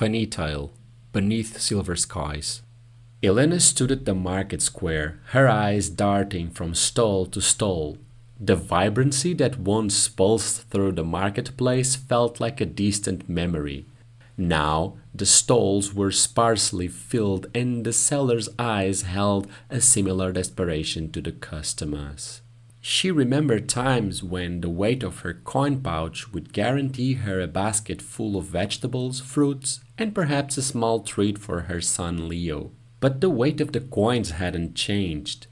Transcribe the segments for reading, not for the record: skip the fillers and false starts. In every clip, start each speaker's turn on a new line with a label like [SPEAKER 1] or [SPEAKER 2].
[SPEAKER 1] Funny Tale, Beneath Silver Skies. Elena stood at the market square, her eyes darting from stall to stall. The vibrancy that once pulsed through the marketplace felt like a distant memory. Now the stalls were sparsely filled, and the seller's eyes held a similar desperation to the customers. She remembered times when the weight of her coin pouch would guarantee her a basket full of vegetables, fruits, and perhaps a small treat for her son Leo. But the weight of the coins hadn't changed.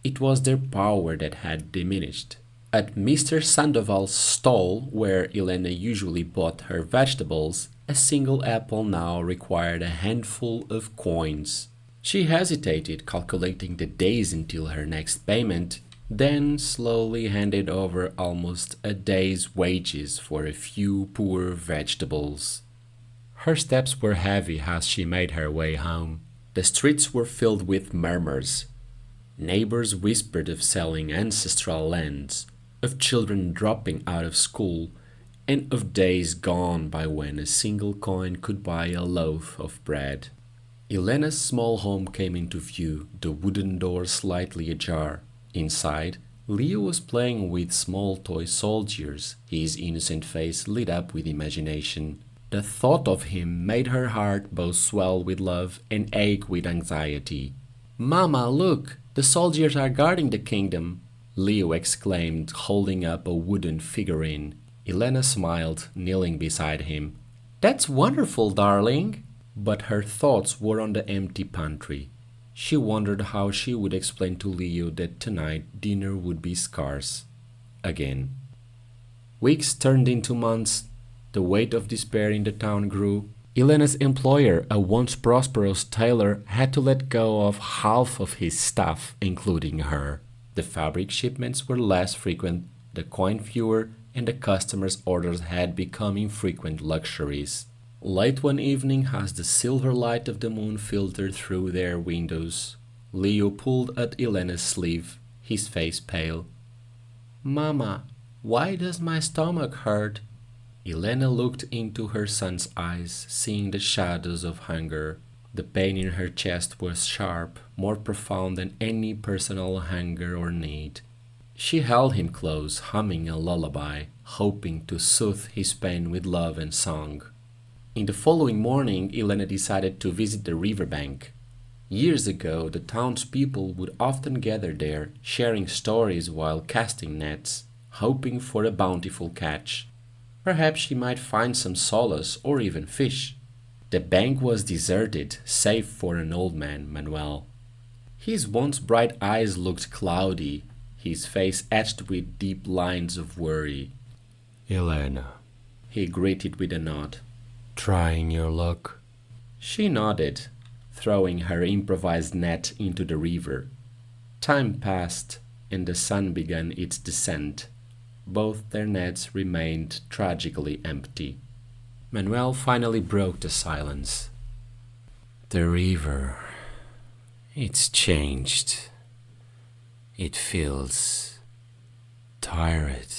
[SPEAKER 1] It was their power that had diminished. At Mr. Sandoval's stall, where Elena usually bought her vegetables, a single apple now required a handful of coins. She hesitated, calculating the days until her next payment, then slowly handed over almost a day's wages for a few poor vegetables. Her steps were heavy as she made her way home. The streets were filled with murmurs. Neighbors whispered of selling ancestral lands, of children dropping out of school, and of days gone by when a single coin could buy a loaf of bread. Elena's small home came into view, the wooden door slightly ajar. Inside, Leo was playing with small toy soldiers, his innocent face lit up with imagination. The thought of him made her heart both swell with love and ache with anxiety. "Mama, look! The soldiers are guarding the kingdom!" Leo exclaimed, holding up a wooden figurine. Elena smiled, kneeling beside him. "That's wonderful, darling!" But her thoughts were on the empty pantry. She wondered how she would explain to Leo that tonight dinner would be scarce. Again. Weeks turned into months. The weight of despair in the town grew. Elena's employer, a once prosperous tailor, had to let go of half of his staff, including her. The fabric shipments were less frequent, the coin fewer, and the customers' orders had become infrequent luxuries. Late one evening, as the silver light of the moon filtered through their windows, Leo pulled at Elena's sleeve, his face pale. "Mama, why does my stomach hurt?" Elena looked into her son's eyes, seeing the shadows of hunger. The pain in her chest was sharp, more profound than any personal hunger or need. She held him close, humming a lullaby, hoping to soothe his pain with love and song. In the following morning, Elena decided to visit the riverbank. Years ago, the townspeople would often gather there, sharing stories while casting nets, hoping for a bountiful catch. Perhaps she might find some solace or even fish. The bank was deserted, save for an old man, Manuel. His once bright eyes looked cloudy, his face etched with deep lines of worry.
[SPEAKER 2] "Elena,"
[SPEAKER 1] he greeted with a nod.
[SPEAKER 2] "Trying your luck?"
[SPEAKER 1] She nodded, throwing her improvised net into the river. Time passed, and the sun began its descent. Both their nets remained tragically empty. Manuel finally broke the silence.
[SPEAKER 2] "The river, it's changed. It feels tired,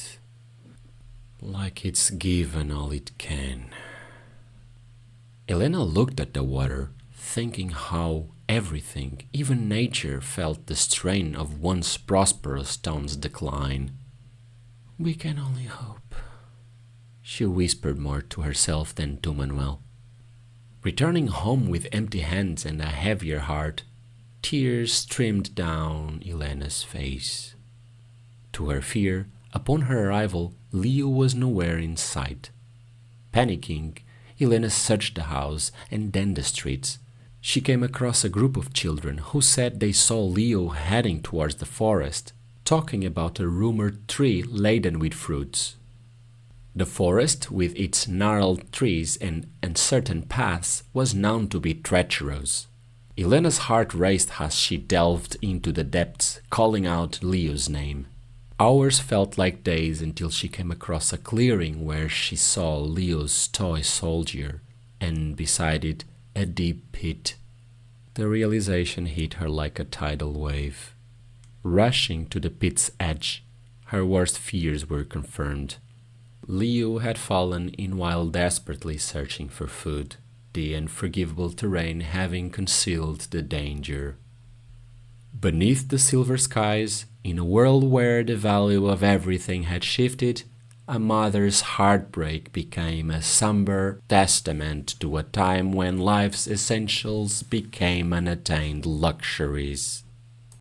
[SPEAKER 2] like it's given all it can."
[SPEAKER 1] Elena looked at the water, thinking how everything, even nature, felt the strain of once prosperous town's decline.
[SPEAKER 2] "We can only hope,"
[SPEAKER 1] she whispered more to herself than to Manuel. Returning home with empty hands and a heavier heart, tears streamed down Elena's face. To her fear, upon her arrival, Leo was nowhere in sight. Panicking, Elena searched the house and then the streets. She came across a group of children who said they saw Leo heading towards the forest, talking about a rumored tree laden with fruits. The forest, with its gnarled trees and uncertain paths, was known to be treacherous. Elena's heart raced as she delved into the depths, calling out Leo's name. Hours felt like days until she came across a clearing where she saw Leo's toy soldier, and beside it, a deep pit. The realization hit her like a tidal wave. Rushing to the pit's edge, her worst fears were confirmed. Leo had fallen in while desperately searching for food. the unforgivable terrain having concealed the danger. Beneath the silver skies, in a world where the value of everything had shifted, a mother's heartbreak became a somber testament to a time when life's essentials became unattained luxuries.